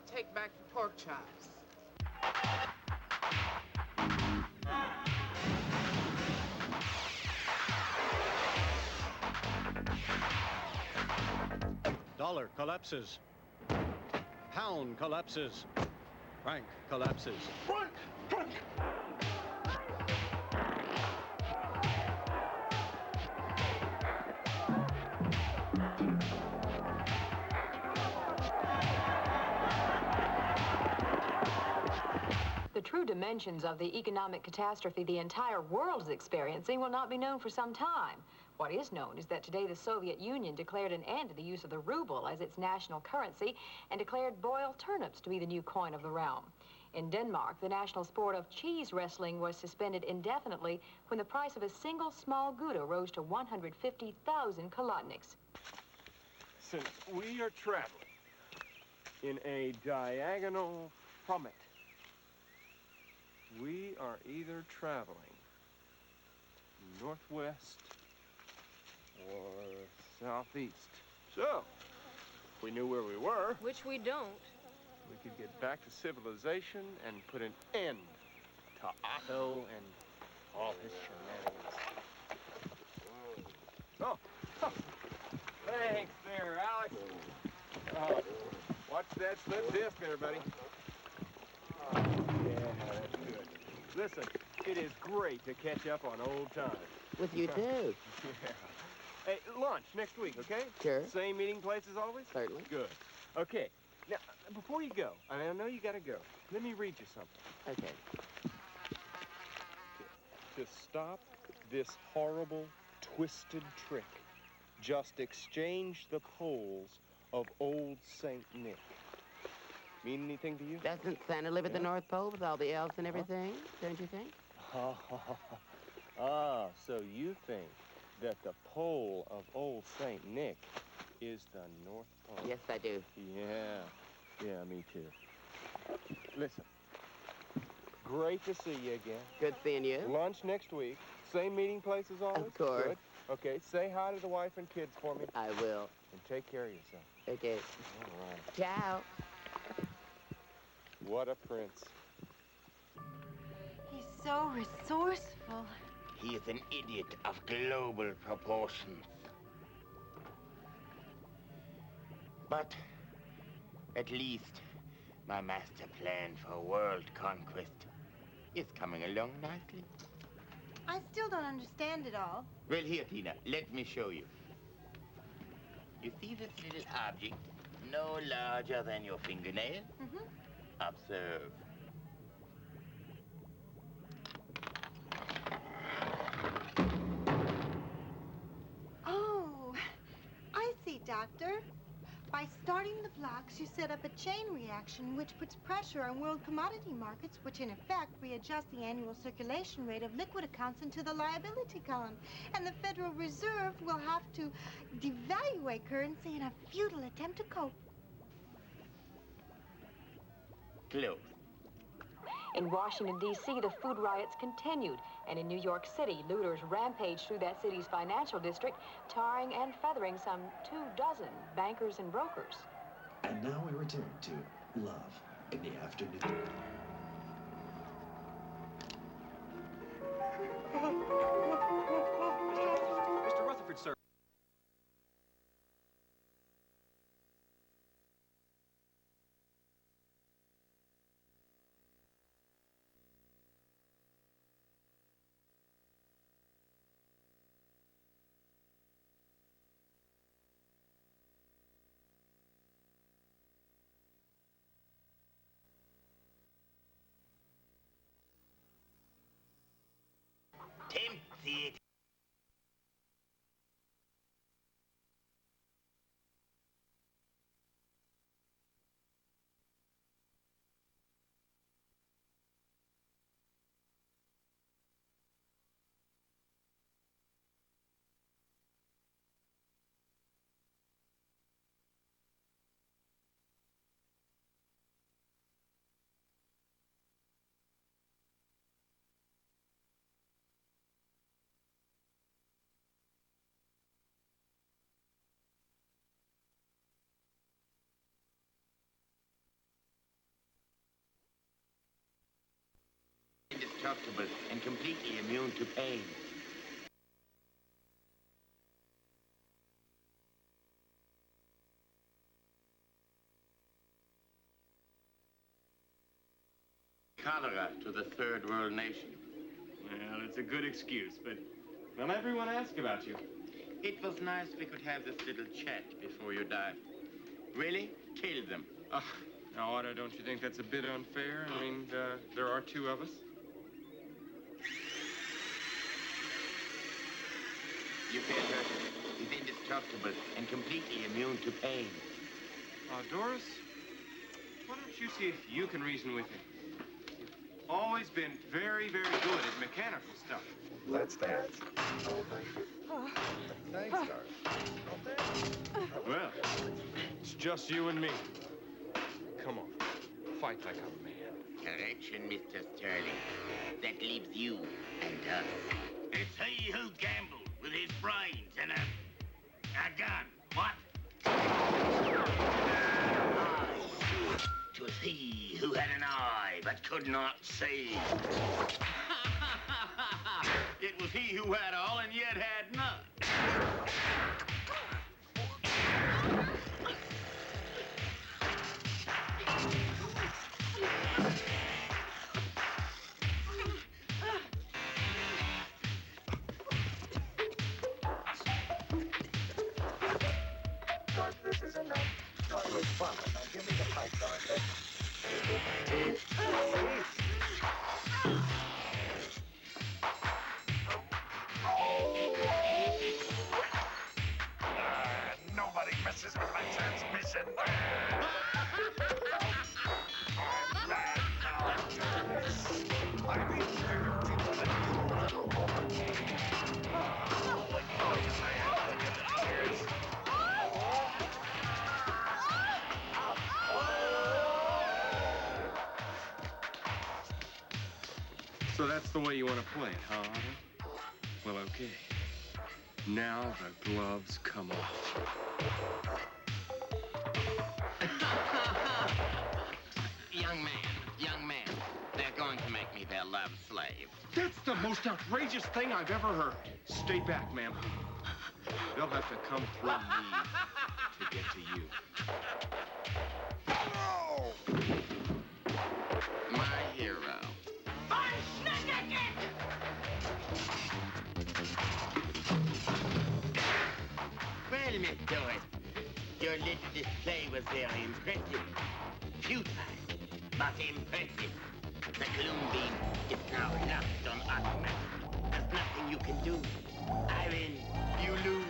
I'll take back the pork chops. Dollar collapses. Pound collapses. Franc collapses. Franc! Franc! The true dimensions of the economic catastrophe the entire world is experiencing will not be known for some time. What is known is that today the Soviet Union declared an end to the use of the ruble as its national currency and declared boiled turnips to be the new coin of the realm. In Denmark, the national sport of cheese wrestling was suspended indefinitely when the price of a single small Gouda rose to 150,000 kolotniks. Since we are traveling in a diagonal plummet, we are either traveling northwest or southeast. So, if we knew where we were, which we don't, we could get back to civilization and put an end to Otto and all his shenanigans. Oh, thanks there, Alex. Watch that slip disc there, buddy. Yeah, that's good. Listen, it is great to catch up on old times. With you too. Yeah. Hey, lunch next week, okay? Sure. Same meeting place as always? Certainly. Good. Okay. Now, before you go, I know you gotta go. Let me read you something. Okay. To stop this horrible, twisted trick, just exchange the poles of old Saint Nick. Mean anything to you? Doesn't Santa live at the North Pole with all the elves and everything, don't you think? So you think that the pole of old Saint Nick is the North Pole? Yes, I do. Yeah, me too. Listen, great to see you again. Good seeing you. Lunch next week. Same meeting place as always? Of course. Good. Okay, say hi to the wife and kids for me. I will. And take care of yourself. Okay. All right. Ciao. What a prince. he's so resourceful. He is an idiot of global proportions. But at least my master plan for world conquest is coming along nicely. I still don't understand it all. Well, here, Tina, let me show you. You see this little object, no larger than your fingernail? Mm-hmm. Observe. Oh, I see, Doctor. By starting the blocks, you set up a chain reaction which puts pressure on world commodity markets, which in effect readjust the annual circulation rate of liquid accounts into the liability column. And the Federal Reserve will have to devaluate currency in a futile attempt to cope. Close. In Washington, D.C., the food riots continued, and in New York City, looters rampaged through that city's financial district, tarring and feathering some 24 bankers and brokers. And now we return to Love in the Afternoon. Mr. Rutherford, sir. Tempt it. indestructible and completely immune to pain. Cholera to the third world nation. Well, it's a good excuse, but not everyone asked about you. It was nice we could have this little chat before you died. Really? Kill them. Now, Otto, don't you think that's a bit unfair? I mean, there are two of us. You can't hurt him. He's indestructible and completely immune to pain. Doris, why don't you see if you can reason with him? You've always been very, very good at mechanical stuff. Let's dance. Thanks, Doris. Well, it's just you and me. Come on, fight like a man. Correction, Mr. Sterling. That leaves you and us. It's he who gambled with his brains and a gun. What? It was he who had an eye but could not see. It was he who had all and yet had none. This is enough. Start with fun. Now give me the pipe, Doris. Nobody messes with my transmission. So that's the way you want to play it, huh, Otto? Well, okay. Now the gloves come off. Young man, they're going to make me their love slave. That's the most outrageous thing I've ever heard. Stay back, ma'am. They'll have to come through me to get to you. My hero. Well, Miss Doris, your little display was very impressive. Futile, but impressive. The gloom beam is now locked on automatic. There's nothing you can do. I win, you lose.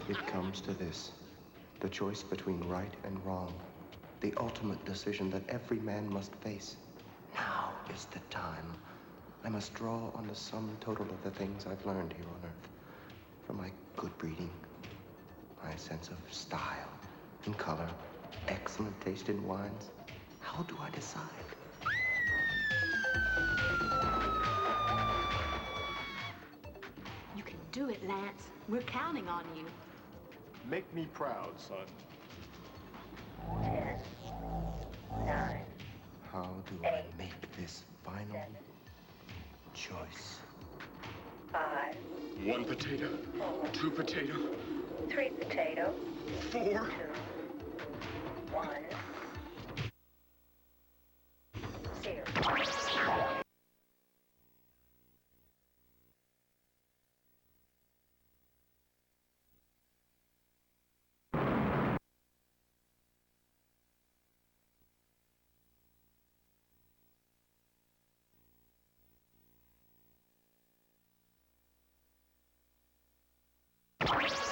It comes to this, the choice between right and wrong, the ultimate decision that every man must face. Now is the time. I must draw on the sum total of the things I've learned here on Earth. From my good breeding, my sense of style and color, excellent taste in wines. How do I decide? You can do it, Lance. We're counting on you. Make me proud, son. How do I make this final choice? 5. 1 potato. 2 potato. 3 potato. 4. 2. 1, 0.